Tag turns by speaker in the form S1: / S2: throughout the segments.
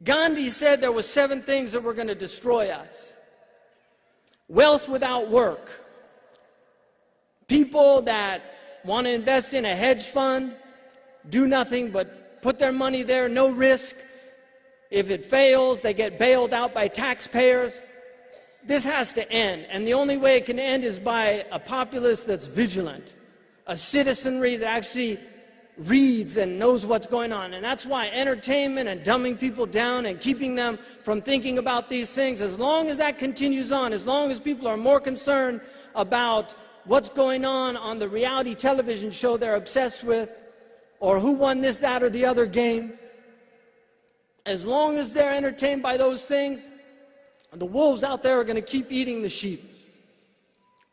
S1: Gandhi said there were 7 things that were going to destroy us. Wealth without work. People that want to invest in a hedge fund, do nothing but put their money there, no risk. If it fails, they get bailed out by taxpayers. This has to end, and the only way it can end is by a populace that's vigilant, a citizenry that actually reads and knows what's going on. And that's why entertainment and dumbing people down and keeping them from thinking about these things, as long as that continues on, as long as people are more concerned about what's going on the reality television show they're obsessed with, or who won this, that, or the other game, as long as they're entertained by those things, the wolves out there are going to keep eating the sheep.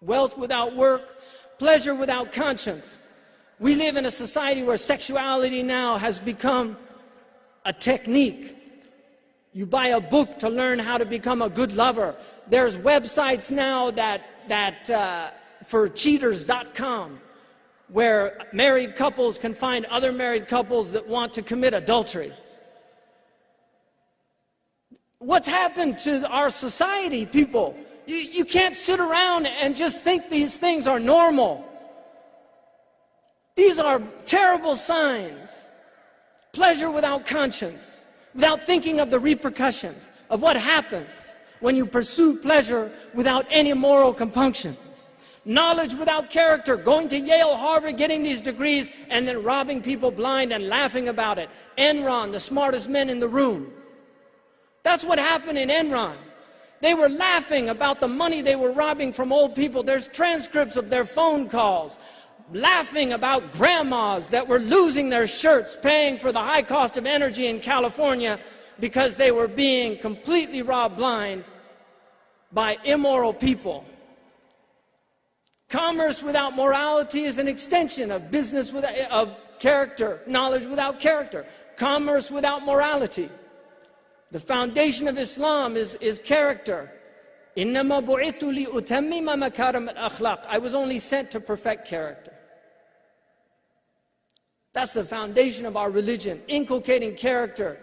S1: Wealth without work, pleasure without conscience. We live in a society where sexuality now has become a technique. You buy a book to learn how to become a good lover. There's websites now for cheaters.com, where married couples can find other married couples that want to commit adultery. What's happened to our society, people? You can't sit around and just think these things are normal. These are terrible signs. Pleasure without conscience, without thinking of the repercussions of what happens when you pursue pleasure without any moral compunction. Knowledge without character, going to Yale, Harvard, getting these degrees, and then robbing people blind and laughing about it. Enron, the smartest men in the room. That's what happened in Enron. They were laughing about the money they were robbing from old people. There's transcripts of their phone calls, laughing about grandmas that were losing their shirts, paying for the high cost of energy in California because they were being completely robbed blind by immoral people. Commerce without morality is an extension of business of character, knowledge without character. Commerce without morality. The foundation of Islam is character. إِنَّمَا بُعِثْتُ لِأُتَمِّمَ مَكَارِمَ الْأَخْلَاقِ. I was only sent to perfect character. That's the foundation of our religion, inculcating character.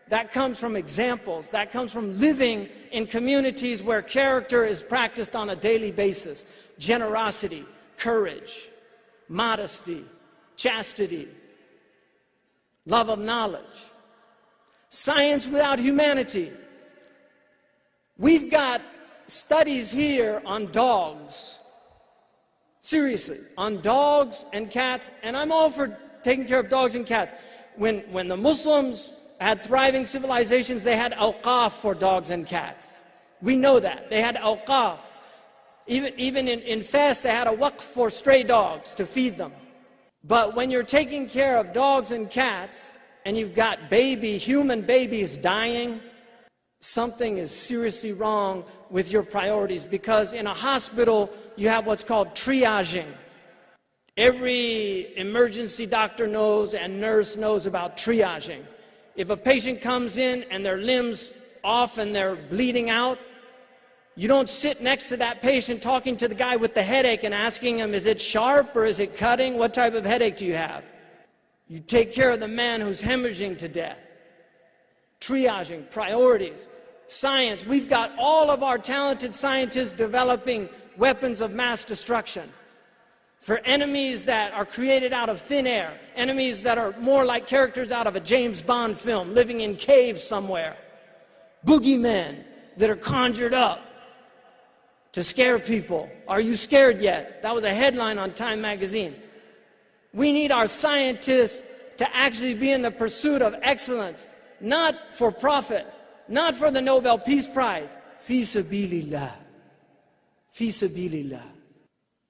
S1: That comes from examples. That comes from living in communities where character is practiced on a daily basis. Generosity, courage, modesty, chastity, love of knowledge. Science without humanity. We've got studies here on dogs. Seriously, on dogs and cats, and I'm all for taking care of dogs and cats. When the Muslims had thriving civilizations, they had awqaf for dogs and cats. We know that. They had awqaf. Even in Fes, they had a waqf for stray dogs to feed them. But when you're taking care of dogs and cats, and you've got human babies dying, something is seriously wrong with your priorities, because in a hospital, you have what's called triaging. Every emergency doctor knows and nurse knows about triaging. If a patient comes in and their limbs off and they're bleeding out, you don't sit next to that patient talking to the guy with the headache and asking him, is it sharp or is it cutting? What type of headache do you have? You take care of the man who's hemorrhaging to death. Triaging, priorities, science. We've got all of our talented scientists developing weapons of mass destruction for enemies that are created out of thin air, enemies that are more like characters out of a James Bond film, living in caves somewhere, boogeymen that are conjured up to scare people. Are you scared yet? That was a headline on Time magazine. We need our scientists to actually be in the pursuit of excellence, not for profit, not for the Nobel Peace Prize. Fi sabilillah. Fi sabilillah.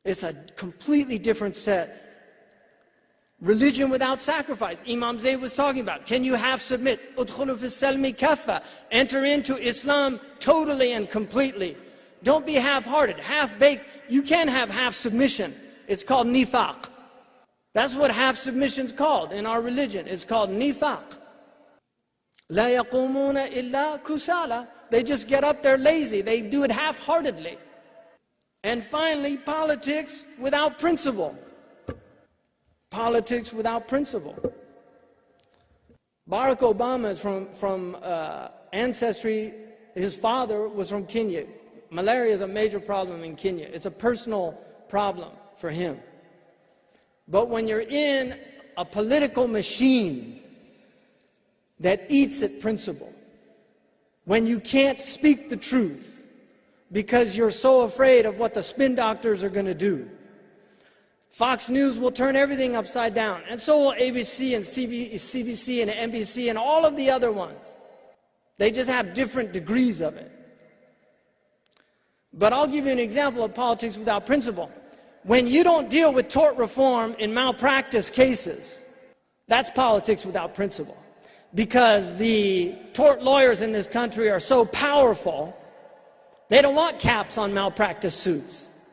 S1: It's a completely different set. Religion without sacrifice. Imam Zayd was talking about. Can you half submit? Udkhulu fi salmi kaffa. Enter into Islam totally and completely. Don't be half-hearted, half-baked. You can't have half submission. It's called nifaq. That's what half submission's called in our religion. It's called nifaq. La yaqumuna illa kusala. They just get up there lazy. They do it half-heartedly. And finally, politics without principle. Politics without principle. Barack Obama is from ancestry. His father was from Kenya. Malaria is a major problem in Kenya. It's a personal problem for him. But when you're in a political machine that eats at principle, when you can't speak the truth because you're so afraid of what the spin doctors are going to do, Fox News will turn everything upside down. And so will ABC and CBC and NBC and all of the other ones. They just have different degrees of it. But I'll give you an example of politics without principle. When you don't deal with tort reform in malpractice cases, that's politics without principle. Because the tort lawyers in this country are so powerful, they don't want caps on malpractice suits,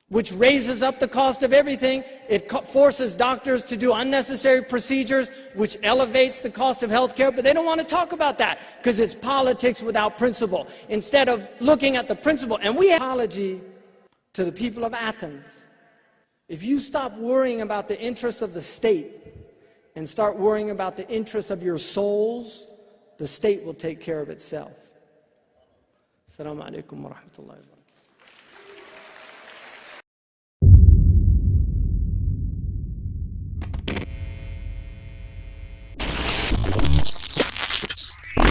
S1: which raises up the cost of everything. It forces doctors to do unnecessary procedures, which elevates the cost of health care, but they don't want to talk about that because it's politics without principle. Instead of looking at the principle, and we have an apology to the people of Athens. If you stop worrying about the interests of the state and start worrying about the interests of your souls, the state will take care of itself. Assalamu alaikum wa rahmatullahi wa barakatuh.